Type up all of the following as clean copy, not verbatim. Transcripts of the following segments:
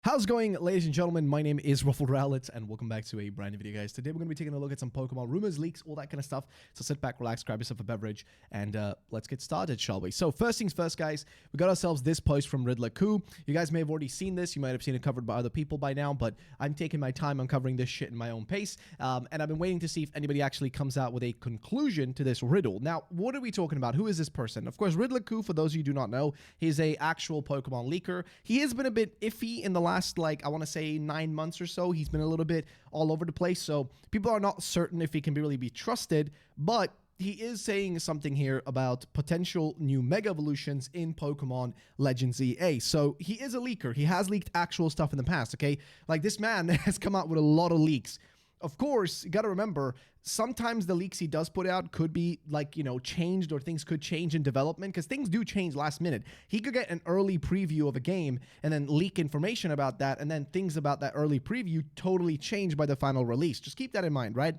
How's it going, ladies and gentlemen? My name is RuffledRowlit, and welcome back to a brand new video, guys. Today, we're going to be taking a look at some Pokemon rumors, leaks, all that kind of stuff. So sit back, relax, grab yourself a beverage, and let's get started, shall we? So first things first, guys, we got ourselves this post from RuffledRowlit. You guys may have already seen this. You might have seen it covered by other people by now, but I'm taking my time on covering this shit in my own pace, and I've been waiting to see if anybody actually comes out with a conclusion to this riddle. Now, what are we talking about? Who is this person? Of course, RuffledRowlit, for those of you who do not know, he's a actual Pokemon leaker. He has been a bit iffy in the last, like, I want to say 9 months or so. He's been a little bit all over the place, so people are not certain if he can really be trusted, but he is saying something here about potential new Mega Evolutions in Pokemon Legends EA. So he is a leaker. He has leaked actual stuff in the past, okay? Like, this man has come out with a lot of leaks. Of course, you got to remember, sometimes the leaks he does put out could be, like, you know, changed, or things could change in development, because things do change last minute. He could get an early preview of a game and then leak information about that, and then things about that early preview totally change by the final release. Just keep that in mind, right?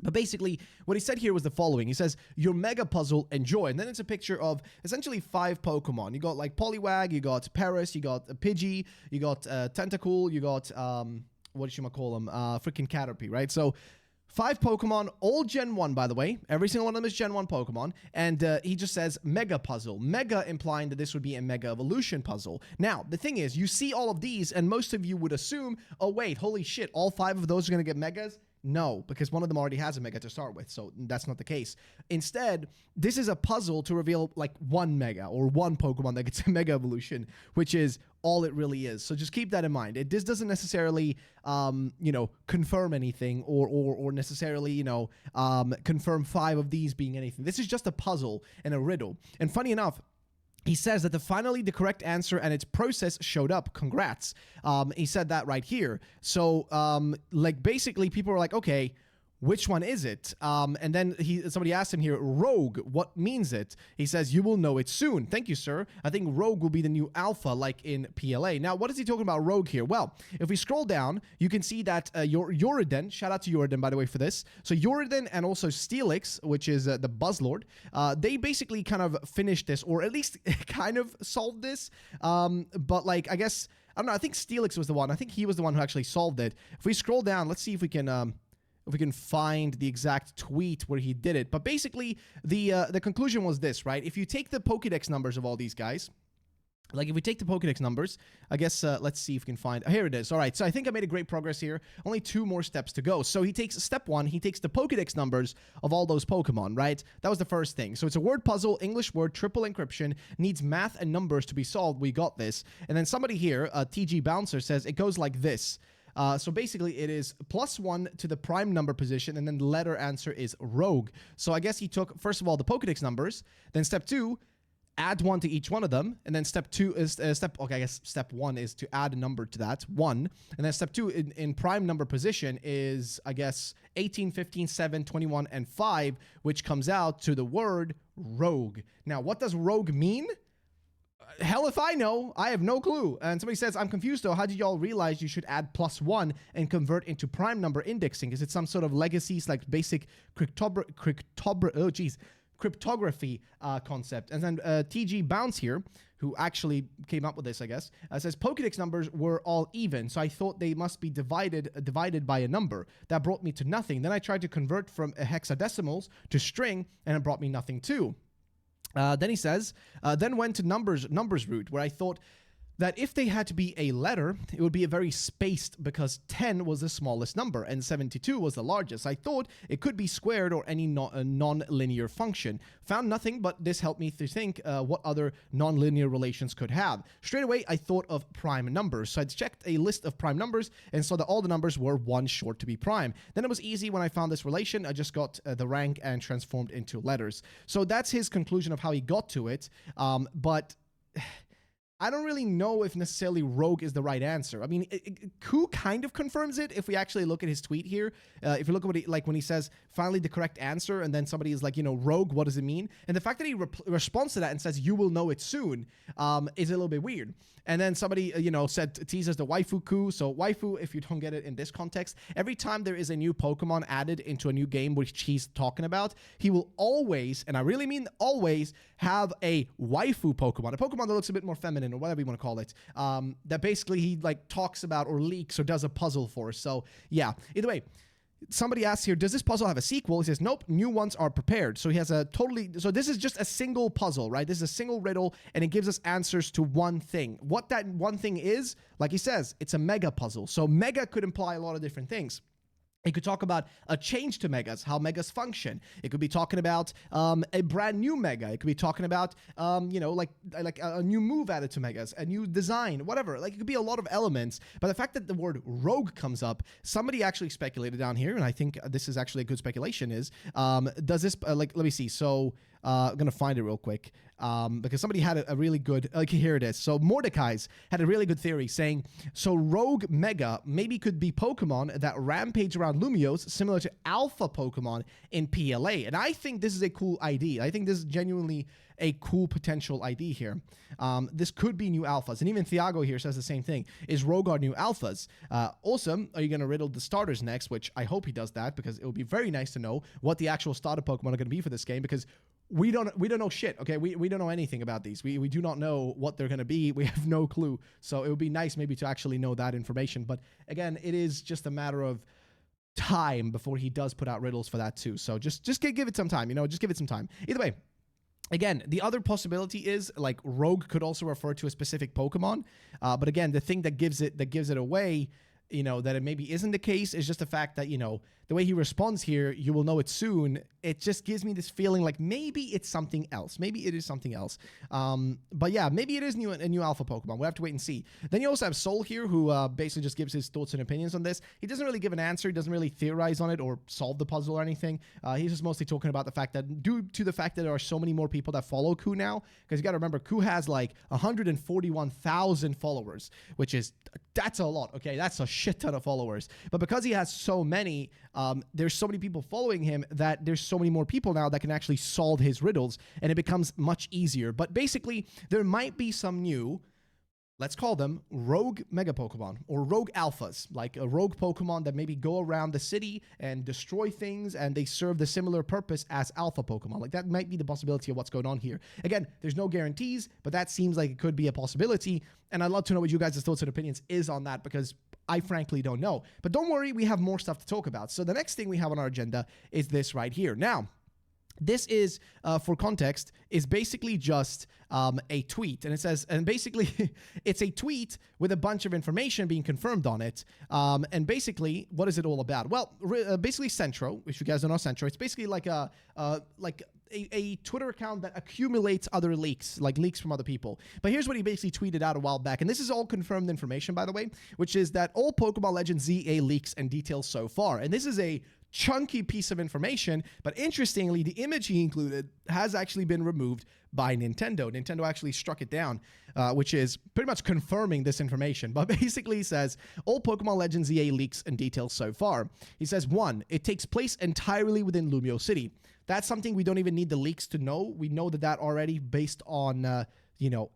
But basically, what he said here was the following. He says, your mega puzzle, enjoy. And then it's a picture of essentially 5 Pokemon. You got, like, Poliwag, you got Paris, you got Pidgey, you got Tentacool, you got, what should I call them? Freaking Caterpie, right? So 5 Pokemon, all Gen 1, by the way. Every single one of them is Gen 1 Pokemon. And he just says Mega Puzzle. Mega implying that this would be a Mega Evolution puzzle. Now, the thing is, you see all of these, and most of you would assume, oh, wait, holy shit, all 5 of those are going to get Megas? No, because one of them already has a Mega to start with, so that's not the case. Instead, this is a puzzle to reveal, like, 1 Mega, or 1 Pokemon that gets a Mega Evolution, which is all it really is. So just keep that in mind. This doesn't necessarily, you know, confirm anything, or necessarily, you know, confirm 5 of these being anything. This is just a puzzle and a riddle. And funny enough, he says that finally the correct answer and its process showed up. Congrats. He said that right here. So, like, basically people are like, okay, which one is it? And then somebody asked him here, Rogue, what means it? He says, you will know it soon. Thank you, sir. I think Rogue will be the new alpha, like in PLA. Now, what is he talking about Rogue here? Well, if we scroll down, you can see that Yoriden, shout out to Yoriden, by the way, for this. So Yoriden and also Steelix, which is the Buzzlord, they basically kind of finished this, or at least kind of solved this. But, like, I guess, I don't know, I think Steelix was the one. I think he was the one who actually solved it. If we scroll down, let's see if we can find the exact tweet where he did it. But basically, the conclusion was this, right? If you take the Pokédex numbers of all these guys, like, if we take the Pokédex numbers, I guess, let's see if we can find, here it is. All right, so I think I made a great progress here. Only 2 more steps to go. So he takes step 1, he takes the Pokédex numbers of all those Pokemon, right? That was the first thing. So it's a word puzzle, English word, triple encryption, needs math and numbers to be solved. We got this. And then somebody here, TG Bouncer, says it goes like this. So basically, it is +1 to the prime number position, and then the letter answer is Rogue. So I guess he took, first of all, the Pokédex numbers, then step 2, add 1 to each one of them, and then step 2 is, okay, I guess step 1 is to add a number to that, 1, and then step 2 in prime number position is, I guess, 18, 15, 7, 21, and 5, which comes out to the word Rogue. Now, what does Rogue mean? Hell if I know. I have no clue. And somebody says, I'm confused though. How did y'all realize you should add +1 and convert into prime number indexing? Is it some sort of legacies, like basic cryptography concept? And then TG Bounce here, who actually came up with this, I guess, says Pokédex numbers were all even, so I thought they must be divided by a number. That brought me to nothing. Then I tried to convert from hexadecimals to string, and it brought me nothing too. Then he says, then went to numbers route, where I thought that if they had to be a letter, it would be a very spaced, because 10 was the smallest number and 72 was the largest. I thought it could be squared or any non-linear function. Found nothing, but this helped me to think what other non-linear relations could have. Straight away, I thought of prime numbers. So I checked a list of prime numbers and saw that all the numbers were 1 short to be prime. Then it was easy when I found this relation. I just got the rank and transformed into letters. So that's his conclusion of how he got to it. But I don't really know if necessarily Rogue is the right answer. I mean, Ku kind of confirms it if we actually look at his tweet here. If you look at what he, like, when he says, finally the correct answer, and then somebody is like, you know, Rogue, what does it mean? And the fact that he responds to that and says, you will know it soon, is a little bit weird. And then somebody, you know, teases the waifu Ku. So waifu, if you don't get it in this context, every time there is a new Pokemon added into a new game which he's talking about, he will always, and I really mean always, have a waifu Pokemon, a Pokemon that looks a bit more feminine or whatever you want to call it, that basically he like talks about or leaks or does a puzzle for. So yeah, either way. Somebody asks here, does this puzzle have a sequel? He says, nope, new ones are prepared. So he has so this is just a single puzzle, right? This is a single riddle, and it gives us answers to one thing. What that one thing is, like he says, it's a mega puzzle. So mega could imply a lot of different things. It could talk about a change to megas, how megas function. It could be talking about a brand new mega. It could be talking about, like a new move added to megas, a new design, whatever. Like, it could be a lot of elements. But the fact that the word rogue comes up, somebody actually speculated down here, and I think this is actually a good speculation, is, does this, let me see. So, I'm going to find it real quick because somebody had a really good, here it is. So Mordecai's had a really good theory saying, so Rogue Mega maybe could be Pokemon that rampage around Lumiose, similar to Alpha Pokemon in PLA. And I think this is a cool idea. I think this is genuinely a cool potential ID here. This could be new alphas. And even Thiago here says the same thing. Is Rogue our new alphas? Awesome. Are you going to riddle the starters next? Which I hope he does that, because it would be very nice to know what the actual starter Pokemon are going to be for this game, because we don't know shit, okay? We don't know anything about these. We do not know what they're going to be. We have no clue. So it would be nice maybe to actually know that information. But again, it is just a matter of time before he does put out riddles for that too. So just give it some time, just give it some time. Either way, again, the other possibility is like Rogue could also refer to a specific Pokemon. But again, the thing that gives it away, that it maybe isn't the case, is just the fact that, the way he responds here, you will know it soon. It just gives me this feeling like maybe it's something else. Maybe it is something else. But yeah, maybe it is a new alpha Pokemon. We'll have to wait and see. Then you also have Soul here, who basically just gives his thoughts and opinions on this. He doesn't really give an answer. He doesn't really theorize on it or solve the puzzle or anything. He's just mostly talking about the fact that due to the fact that there are so many more people that follow Ku now, because you got to remember, Ku has like 141,000 followers, that's a lot, okay? That's a shit ton of followers. But because he has so many, there's so many people following him that there's so many more people now that can actually solve his riddles, and it becomes much easier. But basically, there might be some new, let's call them rogue mega Pokemon or rogue alphas, like a rogue Pokemon that maybe go around the city and destroy things, and they serve the similar purpose as alpha Pokemon. Like, that might be the possibility of what's going on here. Again, there's no guarantees, but that seems like it could be a possibility. And I'd love to know what you guys' thoughts and opinions is on that, because I frankly don't know. But don't worry, we have more stuff to talk about. So the next thing we have on our agenda is this right here. Now, this is, for context, is basically just a tweet. And it says, and basically, it's a tweet with a bunch of information being confirmed on it. And basically, what is it all about? Well, basically Centro, if you guys don't know Centro, it's basically like a Twitter account that accumulates other leaks, like leaks from other people. But here's what he basically tweeted out a while back. And this is all confirmed information, by the way, which is that all Pokemon Legends ZA leaks and details so far. And this is a chunky piece of information, but interestingly, the image he included has actually been removed by Nintendo. Nintendo actually struck it down, which is pretty much confirming this information. But basically he says, all Pokemon Legends EA leaks and details so far. He says, 1, it takes place entirely within Lumiose City. That's something we don't even need the leaks to know. We know that already based on,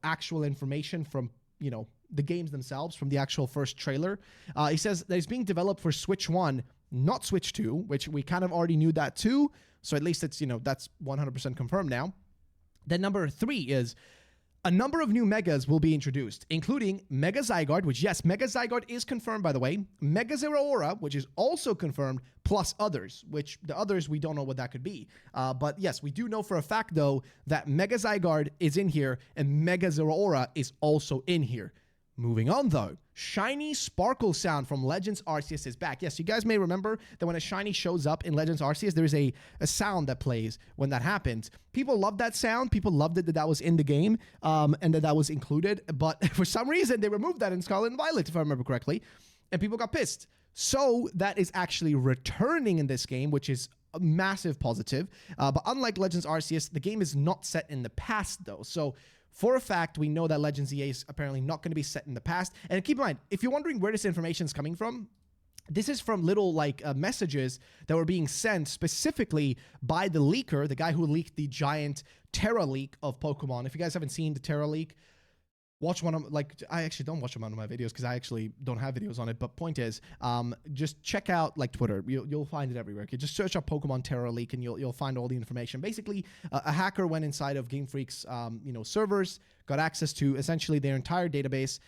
actual information from, the games themselves, from the actual first trailer. He says that it's being developed for Switch 1, not Switch 2, which we kind of already knew that too. So at least it's, that's 100% confirmed now. Then number 3 is a number of new megas will be introduced, including Mega Zygarde, which, yes, Mega Zygarde is confirmed, by the way. Mega Zeraora, which is also confirmed, plus others, which the others, we don't know what that could be. But yes, we do know for a fact, though, that Mega Zygarde is in here and Mega Zeraora is also in here. Moving on, though, Shiny Sparkle sound from Legends Arceus is back. Yes, you guys may remember that when a Shiny shows up in Legends Arceus, there's a sound that plays when that happens. People love that sound. People loved it that was in the game and that was included. But for some reason, they removed that in Scarlet and Violet, if I remember correctly, and people got pissed. So that is actually returning in this game, which is a massive positive. But unlike Legends Arceus, the game is not set in the past, though. So for a fact, we know that Legends EA is apparently not going to be set in the past. And keep in mind, if you're wondering where this information is coming from, this is from little messages that were being sent specifically by the leaker, the guy who leaked the giant Terra leak of Pokemon. If you guys haven't seen the Terra leak, watch one of, like, I actually don't watch one of my videos because I actually don't have videos on it. But point is, just check out like Twitter. You'll find it everywhere. Okay, just search up Pokemon Terror Leak and you'll find all the information. Basically, a hacker went inside of Game Freak's servers, got access to essentially their entire database,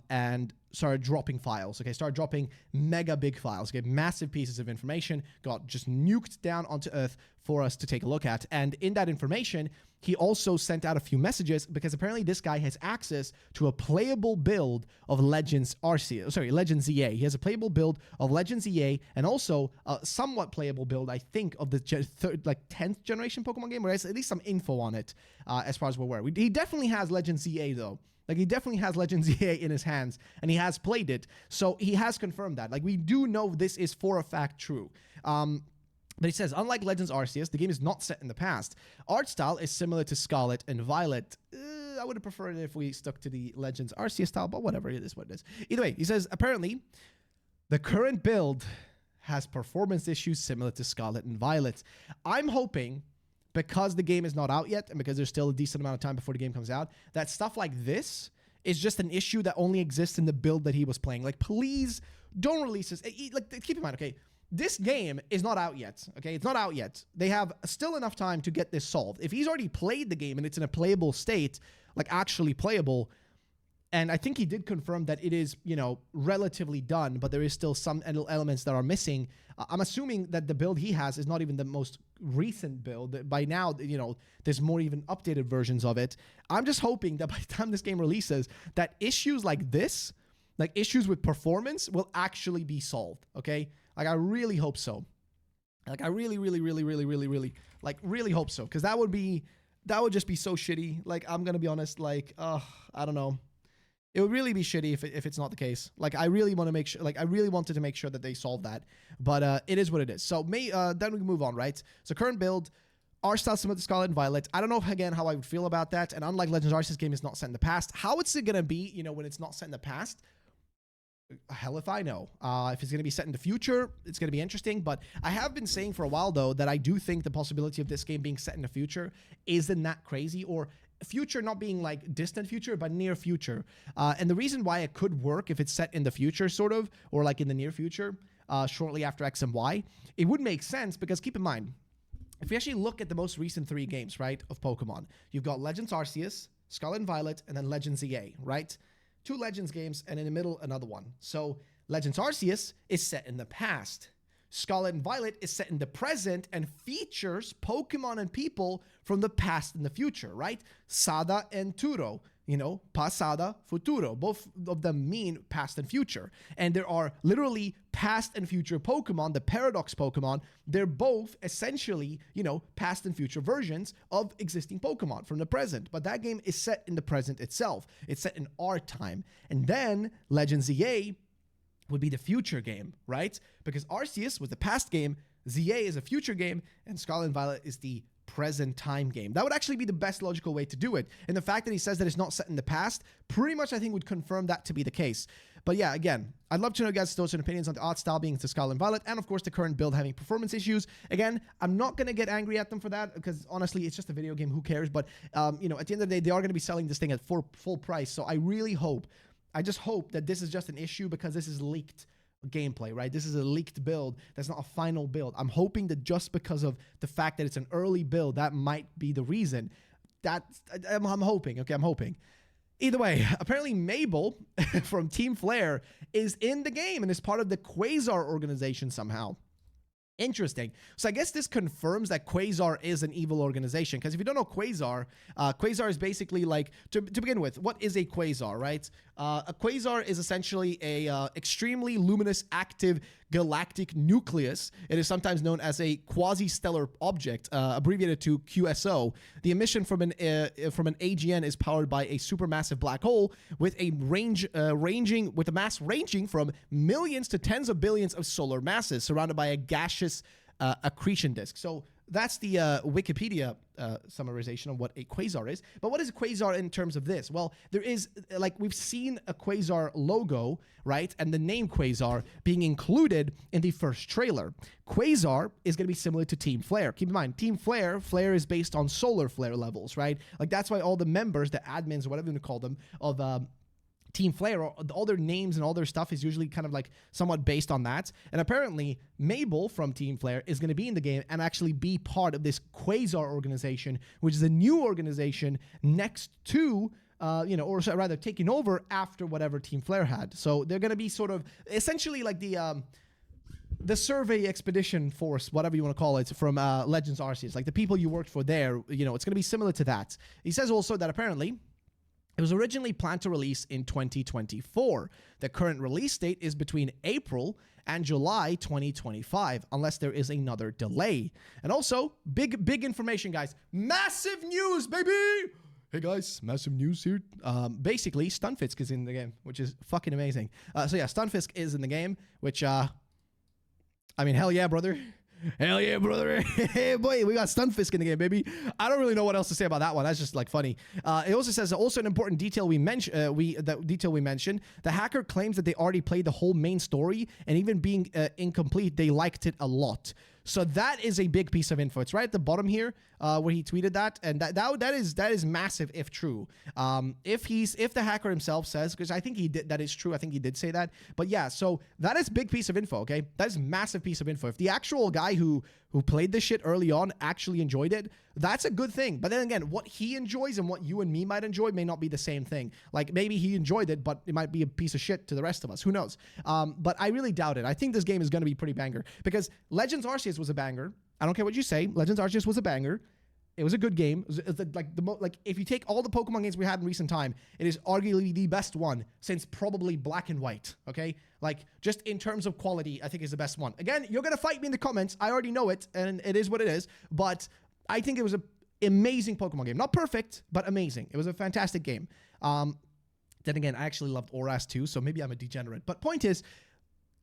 and started dropping files. Okay, started dropping mega big files. Okay, massive pieces of information got just nuked down onto Earth for us to take a look at. And in that information, he also sent out a few messages because apparently this guy has access to a playable build of Legends EA. He has a playable build of Legends EA and also a somewhat playable build, I think, of the 10th generation Pokemon game, where there's at least some info on it as far as we're aware. He definitely has Legends EA though. Like, he definitely has Legends EA in his hands, and he has played it, so he has confirmed that. Like, we do know this is for a fact true. But he says, unlike Legends Arceus, the game is not set in the past. Art style is similar to Scarlet and Violet. I would have preferred it if we stuck to the Legends Arceus style, but whatever, it is what it is. Either way, he says, apparently, the current build has performance issues similar to Scarlet and Violet. I'm hoping, because the game is not out yet, and because there's still a decent amount of time before the game comes out, that stuff like this is just an issue that only exists in the build that he was playing. Like, please don't release this. Like, keep in mind, okay, this game is not out yet, okay? It's not out yet. They have still enough time to get this solved. If he's already played the game and it's in a playable state, like actually playable, and I think he did confirm that it is, relatively done, but there is still some elements that are missing. I'm assuming that the build he has is not even the most recent build. By now, there's more even updated versions of it. I'm just hoping that by the time this game releases, that issues like this, like issues with performance, will actually be solved, okay? Like, I really hope so. Like, I really hope so. Because that would just be so shitty. Like, I'm going to be honest, like, I don't know. It would really be shitty if it's not the case. Like, I really want to make sure, like, I really wanted to make sure that they solve that. But it is what it is. So, then we can move on, right? So, current build, art style similar to Scarlet and Violet. I don't know, again, how I would feel about that. And unlike Legends Arceus, game is not set in the past. How it's going to be, when it's not set in the past? Hell if I know. If it's going to be set in the future, it's going to be interesting. But I have been saying for a while, though, that I do think the possibility of this game being set in the future isn't that crazy. Or future not being like distant future, but near future. And the reason why it could work if it's set in the future, sort of, or like in the near future, shortly after X and Y, it would make sense because keep in mind, if we actually look at the most recent 3 games, right, of Pokemon, you've got Legends Arceus, Scarlet and Violet, and then Legends EA, right? 2 Legends games, and in the middle, another one. So Legends Arceus is set in the past. Scarlet and Violet is set in the present and features Pokemon and people from the past and the future, right? Sada and Turo, pasada, futuro. Both of them mean past and future. And there are literally past and future Pokemon, the Paradox Pokemon. They're both essentially, past and future versions of existing Pokemon from the present. But that game is set in the present itself. It's set in our time. And then Legends EA would be the future game, right? Because Arceus was the past game, ZA is a future game, and Scarlet and Violet is the present time game. That would actually be the best logical way to do it. And the fact that he says that it's not set in the past, pretty much I think would confirm that to be the case. But yeah, again, I'd love to know guys' thoughts and opinions on the art style being to Scarlet and Violet, and of course the current build having performance issues. Again, I'm not going to get angry at them for that, because honestly, it's just a video game, who cares? But, at the end of the day, they are going to be selling this thing at full price, so I just hope that this is just an issue because this is leaked gameplay, right? This is a leaked build. That's not a final build. I'm hoping that just because of the fact that it's an early build, that might be the reason. I'm hoping, okay? I'm hoping. Either way, apparently Mabel from Team Flare is in the game and is part of the Quasar organization somehow. Interesting. So I guess this confirms that Quasar is an evil organization, because if you don't know Quasar, Quasar is basically like, to begin with, what is a Quasar, right? A Quasar is essentially a extremely luminous active galactic nucleus. It is sometimes known as a quasi-stellar object, abbreviated to QSO. The emission from an AGN is powered by a supermassive black hole with a mass ranging from millions to tens of billions of solar masses, surrounded by a gaseous accretion disk. So that's the Wikipedia summarization of what a quasar is. But what is a quasar in terms of this? Well, there is, like, we've seen a quasar logo, right? And the name quasar being included in the first trailer. Quasar is going to be similar to Team Flare. Keep in mind, Team Flare is based on solar flare levels, right? Like, that's why all the members, the admins, or whatever you want to call them, of Team Flare, all their names and all their stuff is usually kind of like somewhat based on that. And apparently, Mabel from Team Flare is going to be in the game and actually be part of this Quasar organization, which is a new organization next to, or rather taking over after whatever Team Flare had. So they're going to be sort of essentially like the survey expedition force, whatever you want to call it, from Legends Arceus, like the people you worked for there. It's going to be similar to that. He says also that apparently it was originally planned to release in 2024. The current release date is between April and July 2025, unless there is another delay. And also, big information, guys. Massive news, baby! Hey guys, massive news here. Basically, Stunfisk is in the game, which is fucking amazing. So yeah, Stunfisk is in the game, which, I mean, hell yeah, brother. Hell yeah, brother. Hey, boy, we got Stunfisk in the game, baby. I don't really know what else to say about that one. That's just like funny. It also says also an important detail we mentioned. The hacker claims that they already played the whole main story, and even being incomplete, they liked it a lot. So that is a big piece of info. It's right at the bottom here where he tweeted that, and that is massive if true. If the hacker himself says, because I think he did, that is true. I think he did say that. But yeah, so that is big piece of info. Okay, that is massive piece of info. If the actual guy who played this shit early on actually enjoyed it, that's a good thing. But then again, what he enjoys and what you and me might enjoy may not be the same thing. Like, maybe he enjoyed it, but it might be a piece of shit to the rest of us. Who knows? But I really doubt it. I think this game is going to be pretty banger, because Legends Arceus was a banger. I don't care what you say. Legends Arceus was a banger. It was a good game. It was like if you take all the Pokemon games we had in recent time, it is arguably the best one since probably Black and White. Okay, like just in terms of quality, I think is the best one. Again, you're gonna fight me in the comments. I already know it, and it is what it is. But I think it was an amazing Pokemon game. Not perfect, but amazing. It was a fantastic game. Then again, I actually loved Oras too, so maybe I'm a degenerate. But point is,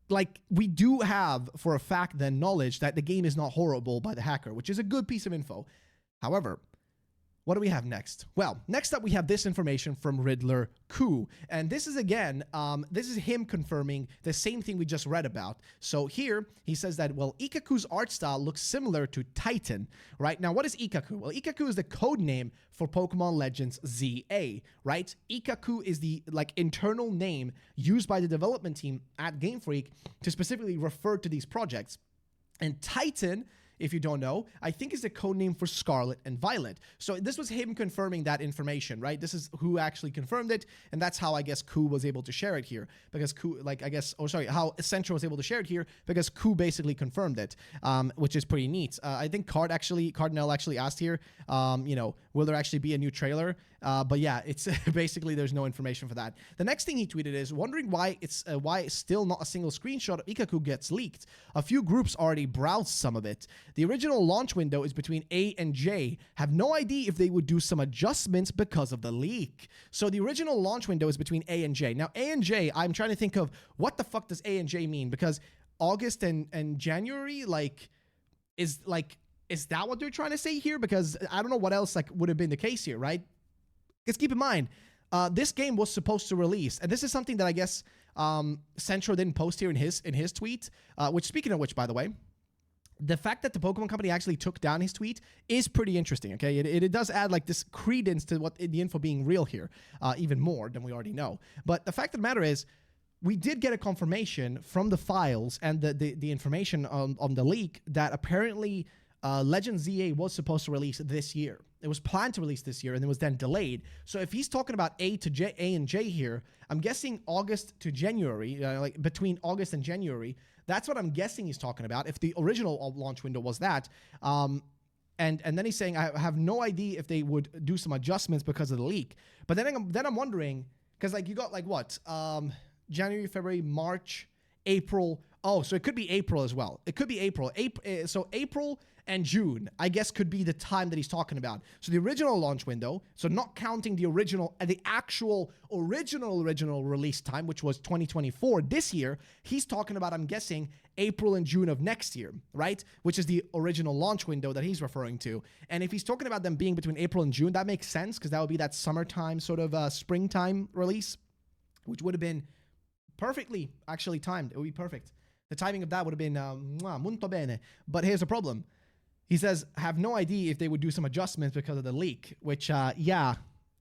like, we do have for a fact the knowledge that the game is not horrible by the hacker, which is a good piece of info. However, what do we have next? Well, next up we have this information from Riddler Koo. And this is, again, this is him confirming the same thing we just read about. So here, he says that, well, Ikaku's art style looks similar to Titan, right? Now, what is Ikaku? Well, Ikaku is the code name for Pokemon Legends ZA, right? Ikaku is the, like, internal name used by the development team at Game Freak to specifically refer to these projects. And Titan, if you don't know, I think is the code name for Scarlet and Violet. So this was him confirming that information, right? This is who actually confirmed it, and that's how I guess Koo was able to share it here, because Koo, how Central was able to share it here, because Koo basically confirmed it, which is pretty neat. I think Cardinal actually asked here, will there actually be a new trailer? But yeah, it's basically there's no information for that. The next thing he tweeted is wondering why it's still not a single screenshot of Ikaku gets leaked. A few groups already browsed some of it. The original launch window is between A and J. Have no idea if they would do some adjustments because of the leak. So the original launch window is between A and J. Now A and J, I'm trying to think of what the fuck does A and J mean, because August and January, is that what they're trying to say here? Because I don't know what else would have been the case here, right? Because keep in mind, this game was supposed to release, and this is something that I guess Central didn't post here in his tweet. Which, speaking of which, by the way, the fact that the Pokemon Company actually took down his tweet is pretty interesting. Okay, it does add like this credence to what the info being real here, even more than we already know. But the fact of the matter is, we did get a confirmation from the files and the information on the leak that apparently Legends ZA was supposed to release this year. It was planned to release this year, and it was then delayed. So if he's talking about A and J here, I'm guessing August to January, like between August and January. That's what I'm guessing he's talking about, if the original launch window was that. And then he's saying, I have no idea if they would do some adjustments because of the leak. But then I'm wondering, because like you got like what? January, February, March, April. Oh, so it could be April as well. It could be April. So April and June, I guess, could be the time that he's talking about. So the original launch window, so not counting the original, the actual original release time, which was 2024 this year, he's talking about, I'm guessing, April and June of next year, right? Which is the original launch window that he's referring to. And if he's talking about them being between April and June, that makes sense because that would be that summertime sort of springtime release, which would have been perfectly actually timed. It would be perfect. The timing of that would have been molto bene. But here's the problem. He says, have no idea if they would do some adjustments because of the leak, which, yeah,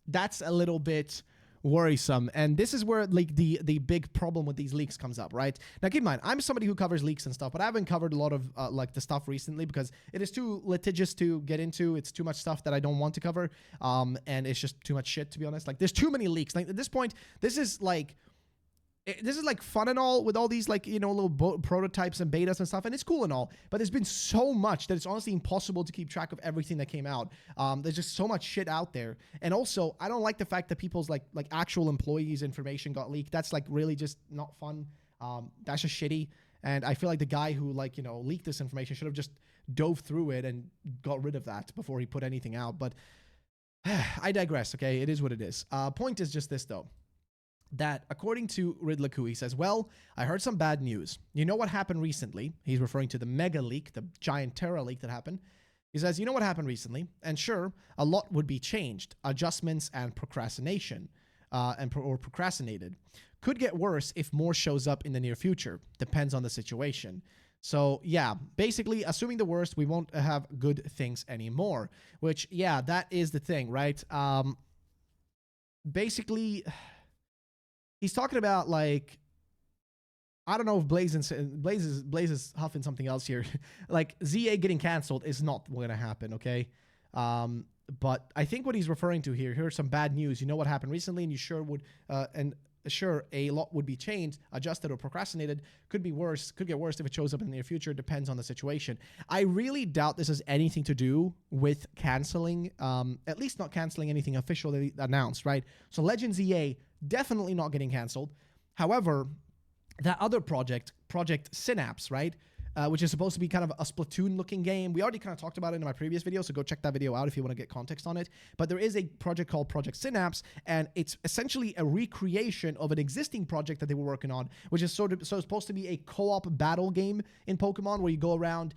that's a little bit worrisome. And this is where like the big problem with these leaks comes up, right? Now, keep in mind, I'm somebody who covers leaks and stuff, but I haven't covered a lot of like the stuff recently because it is too litigious to get into. It's too much stuff that I don't want to cover. And it's just too much shit, to be honest. Like, there's too many leaks. Like, at this point, this is like fun and all with all these like, you know, little prototypes and betas and stuff, and it's cool and all, but there's been so much that it's honestly impossible to keep track of everything that came out. There's just so much shit out there. And also, I don't like the fact that people's like actual employees' information got leaked. That's like really just not fun. That's just shitty. And I feel like the guy who like, you know, leaked this information should have just dove through it and got rid of that before he put anything out. But I digress. Okay, it is what it is. Point is just this though. That according to Ridliku, he says, well, I heard some bad news. You know what happened recently? He's referring to the mega leak, the giant Terra leak that happened. He says, you know what happened recently? And sure, a lot would be changed. Adjustments and procrastination, or procrastinated. Could get worse if more shows up in the near future. Depends on the situation. So yeah, basically, assuming the worst, we won't have good things anymore. Which, yeah, that is the thing, right? Basically, he's talking about like, I don't know if Blaze is huffing something else here. Like ZA getting canceled is not going to happen, okay? But I think what he's referring to here, here's some bad news. You know what happened recently, and you sure would, and sure a lot would be changed, adjusted, or procrastinated. Could be worse. Could get worse if it shows up in the near future. Depends on the situation. I really doubt this has anything to do with canceling. At least not canceling anything officially announced, right? So Legends EA definitely not getting canceled. However, that other project Synapse, right? Which is supposed to be kind of a Splatoon-looking game. We already kind of talked about it in my previous video, so go check that video out if you want to get context on it. But there is a project called Project Synapse, and it's essentially a recreation of an existing project that they were working on, which is supposed to be a co-op battle game in Pokemon where you go around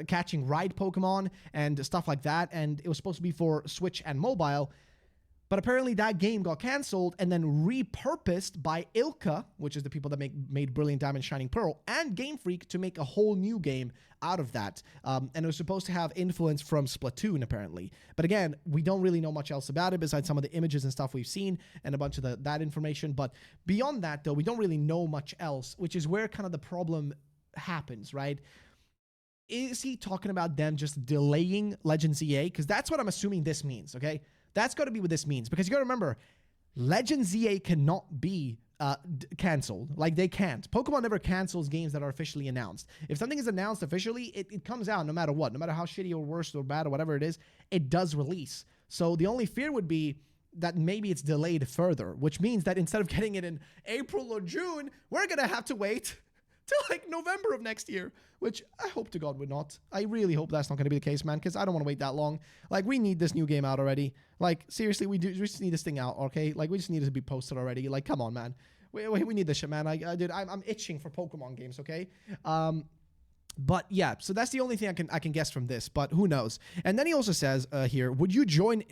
catching ride Pokemon and stuff like that. And it was supposed to be for Switch and mobile. But apparently that game got canceled and then repurposed by Ilka, which is the people that made Brilliant Diamond Shining Pearl, and Game Freak to make a whole new game out of that. And it was supposed to have influence from Splatoon, apparently. But again, we don't really know much else about it besides some of the images and stuff we've seen and a bunch of that information. But beyond that, though, we don't really know much else, which is where kind of the problem happens, right? Is he talking about them just delaying Legends EA? Because that's what I'm assuming this means, okay? That's got to be what this means, because you got to remember, Legends EA cannot be canceled. Like, they can't. Pokemon never cancels games that are officially announced. If something is announced officially, it comes out no matter what. No matter how shitty or worse or bad or whatever it is, it does release. So the only fear would be that maybe it's delayed further, which means that instead of getting it in April or June, we're going to have to wait till like November of next year, which I hope to God would not. I really hope that's not going to be the case, man, because I don't want to wait that long. Like, we need this new game out already. Like, seriously, we just need this thing out, okay? Like, we just need it to be posted already. Like, come on, man. We need this shit, man. Dude, I'm itching for Pokemon games, okay? But yeah, so that's the only thing I can guess from this, but who knows? And then he also says here, would you join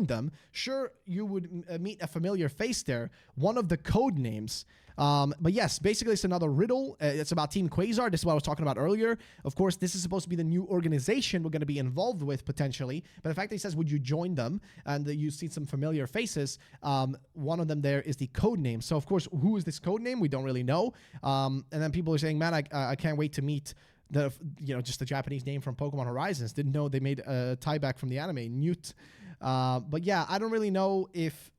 them? Sure, you would meet a familiar face there, one of the code names. But yes, basically it's another riddle. It's about Team Quasar. This is what I was talking about earlier. Of course, this is supposed to be the new organization we're going to be involved with potentially. But the fact that he says, would you join them? And you see some familiar faces. One of them there is the code name. So of course, who is this code name? We don't really know. And then people are saying, man, I can't wait to meet just the Japanese name from Pokemon Horizons. Didn't know they made a tie back from the anime, Newt. But yeah, I don't really know if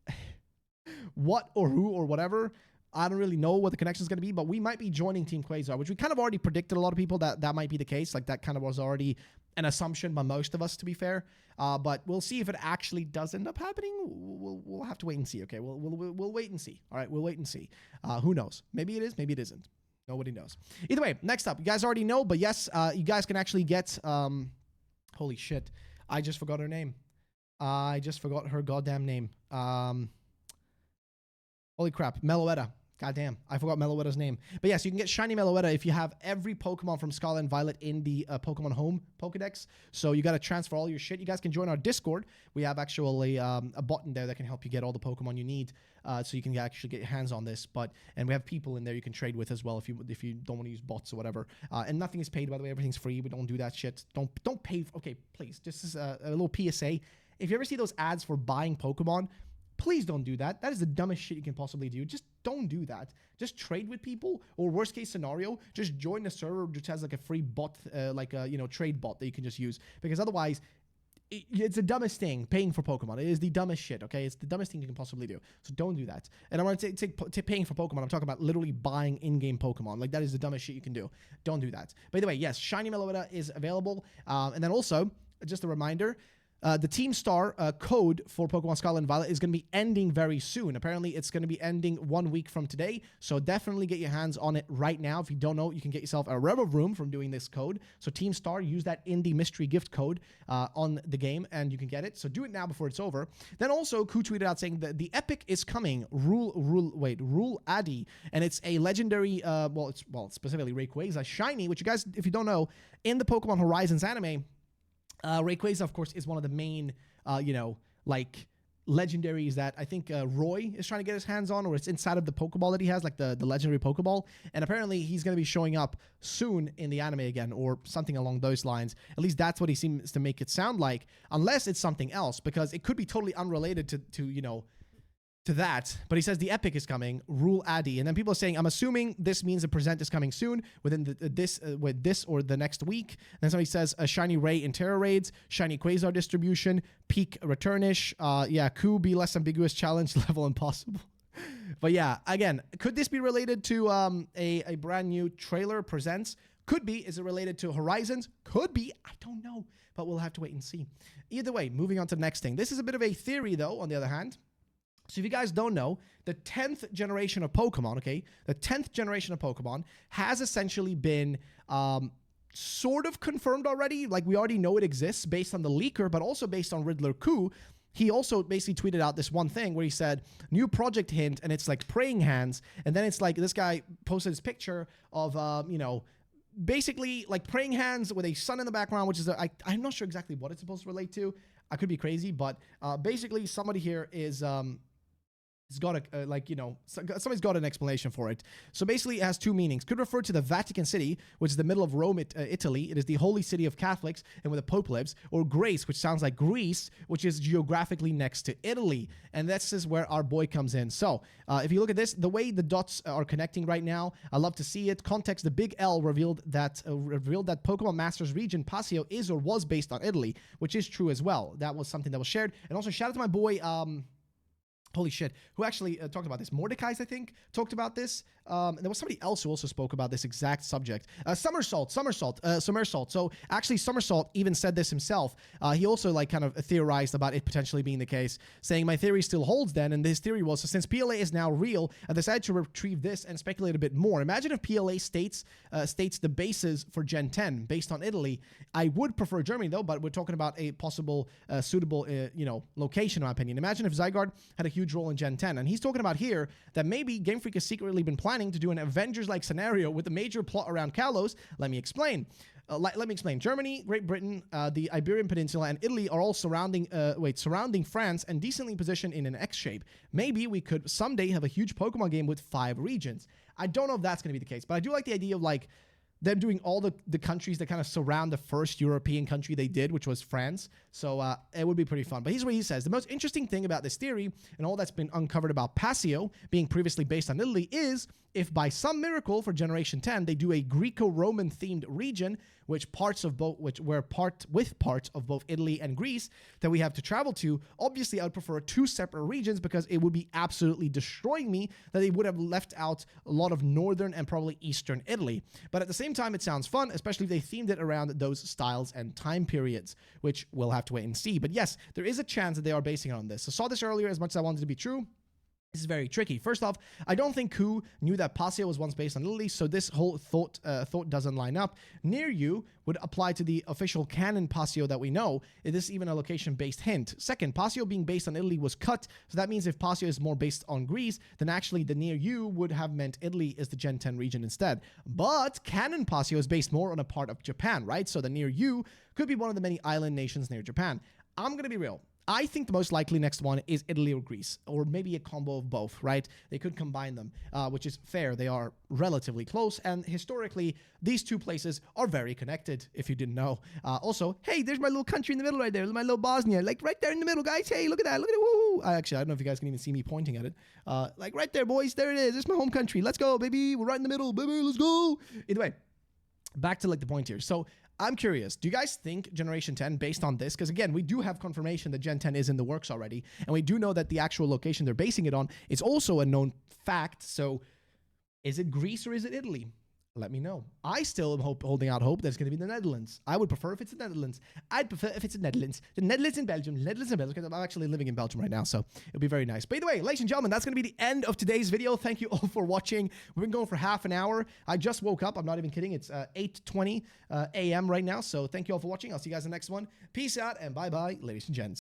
what or who or whatever. I don't really know what the connection is going to be, but we might be joining Team Quasar, which we kind of already predicted a lot of people that might be the case. Like, that kind of was already an assumption by most of us, to be fair. But we'll see if it actually does end up happening. We'll have to wait and see. Okay, we'll wait and see. All right, we'll wait and see. Who knows? Maybe it is, maybe it isn't. Nobody knows. Either way, next up, you guys already know, but yes, you guys can actually get, holy shit, I just forgot her name. I just forgot her goddamn name. Holy crap, Meloetta. Goddamn, I forgot Meloetta's name. But yes, you can get Shiny Meloetta if you have every Pokemon from Scarlet and Violet in the Pokemon Home Pokedex. So you got to transfer all your shit. You guys can join our Discord. We have actually a button there that can help you get all the Pokemon you need, so you can actually get your hands on this. And we have people in there you can trade with as well if you don't want to use bots or whatever. And nothing is paid, by the way. Everything's free. We don't do that shit. Don't pay. Okay, please. Just as a little PSA. If you ever see those ads for buying Pokemon, please don't do that. That is the dumbest shit you can possibly do. Just don't do that. Just trade with people, or worst case scenario, just join a server which has like a free bot, trade bot that you can just use. Because otherwise, it's the dumbest thing, paying for Pokemon. It is the dumbest shit, okay? It's the dumbest thing you can possibly do. So don't do that. And I want to take paying for Pokemon. I'm talking about literally buying in-game Pokemon. Like, that is the dumbest shit you can do. Don't do that. By the way, yes, Shiny Meloetta is available. And then also, just a reminder, the Team Star code for Pokemon Scarlet and Violet is going to be ending very soon. Apparently, it's going to be ending 1 week from today. So definitely get your hands on it right now. If you don't know, you can get yourself a Rev of Room from doing this code. So Team Star, use that in the mystery gift code on the game, and you can get it. So do it now before it's over. Then also, Ku tweeted out saying that the Epic is coming. Rule Addy, and it's a legendary. It's specifically Rayquaza Shiny, which you guys, if you don't know, in the Pokemon Horizons anime. Rayquaza, of course, is one of the main, legendaries that I think Roy is trying to get his hands on, or it's inside of the Pokeball that he has, like the legendary Pokeball. And apparently he's going to be showing up soon in the anime again, or something along those lines. At least that's what he seems to make it sound like, unless it's something else, because it could be totally unrelated to that. But he says the Epic is coming, Rule Addy. And then people are saying, I'm assuming this means the present is coming soon, within this or the next week. And then somebody says a Shiny Ray in Terra Raids, Shiny Quasar distribution, Peak Returnish, Ku be less ambiguous, challenge level impossible. But yeah, again, could this be related to a brand new trailer presents? Could be. Is it related to Horizons? Could be. I don't know, but we'll have to wait and see. Either way, moving on to the next thing. This is a bit of a theory, though, on the other hand. So if you guys don't know, the 10th generation of Pokemon, okay, the 10th generation of Pokemon has essentially been sort of confirmed already. Like, we already know it exists based on the leaker, but also based on Riddler Ku. He also basically tweeted out this one thing where he said, new project hint, and it's like praying hands. And then it's like this guy posted this picture of, basically like praying hands with a sun in the background, which is, I'm not sure exactly what it's supposed to relate to. I could be crazy, but basically somebody here is... It's got somebody's got an explanation for it. So basically it has two meanings. Could refer to the Vatican City, which is the middle of Rome, Italy. It is the holy city of Catholics and where the Pope lives. Or Grace, which sounds like Greece, which is geographically next to Italy. And this is where our boy comes in. So if you look at this, the way the dots are connecting right now, I love to see it. Context, the big L revealed that Pokemon Masters region Pasio is or was based on Italy, which is true as well. That was something that was shared. And also shout out to my boy... holy shit, who actually talked about this? Mordecai's, I think, talked about this. And there was somebody else who also spoke about this exact subject. Somersault. So actually, Somersault even said this himself. He also kind of theorized about it potentially being the case, saying my theory still holds then. And his theory was, so since PLA is now real, I decided to retrieve this and speculate a bit more. Imagine if PLA states the bases for Gen 10 based on Italy. I would prefer Germany though, but we're talking about a possible suitable location, in my opinion. Imagine if Zygarde had a huge role in Gen 10. And he's talking about here that maybe Game Freak has secretly been planning to do an Avengers-like scenario with a major plot around Kalos. Let me explain. Germany, Great Britain, the Iberian Peninsula, and Italy are all surrounding France and decently positioned in an X shape. Maybe we could someday have a huge Pokemon game with 5 regions. I don't know if that's going to be the case, but I do like the idea of them doing all the countries that kind of surround the first European country they did, which was France. So it would be pretty fun. But here's what he says. The most interesting thing about this theory and all that's been uncovered about Pasio being previously based on Italy is if by some miracle for Generation 10, they do a Greco-Roman themed region, parts of both Italy and Greece that we have to travel to. Obviously, I would prefer 2 separate regions because it would be absolutely destroying me that they would have left out a lot of northern and probably eastern Italy. But at the same time, it sounds fun, especially if they themed it around those styles and time periods, which we'll have to wait and see. But yes, there is a chance that they are basing it on this. I saw this earlier as much as I wanted it to be true. This is very tricky. First off, I don't think Ku knew that Pasio was once based on Italy, so this whole thought doesn't line up. Near you would apply to the official canon Pasio that we know. Is this even a location-based hint? Second, Pasio being based on Italy was cut, so that means if Pasio is more based on Greece, then actually the near you would have meant Italy is the Gen 10 region instead. But canon Pasio is based more on a part of Japan, right? So the near you could be one of the many island nations near Japan. I'm going to be real. I think the most likely next one is Italy or Greece, or maybe a combo of both, right? They could combine them, which is fair. They are relatively close, and historically, these two places are very connected, if you didn't know. Also, hey, there's my little country in the middle right there, my little Bosnia, like right there in the middle, guys. Hey, look at that, woo! Actually, I don't know if you guys can even see me pointing at it. Like right there, boys, there it is. It's my home country. Let's go, baby. We're right in the middle, baby. Let's go. Either way, back to like the point here. So I'm curious, do you guys think Generation 10, based on this, because again, we do have confirmation that Gen 10 is in the works already, and we do know that the actual location they're basing it on is also a known fact, so is it Greece or is it Italy? Let me know. I still am holding out hope that it's going to be the Netherlands. I would prefer if it's the Netherlands. I'd prefer if it's the Netherlands. The Netherlands in Belgium. Because I'm actually living in Belgium right now, so it'll be very nice. But either way, ladies and gentlemen, that's going to be the end of today's video. Thank you all for watching. We've been going for half an hour. I just woke up. I'm not even kidding. It's 8:20 a.m. right now, so thank you all for watching. I'll see you guys in the next one. Peace out, and bye-bye, ladies and gents.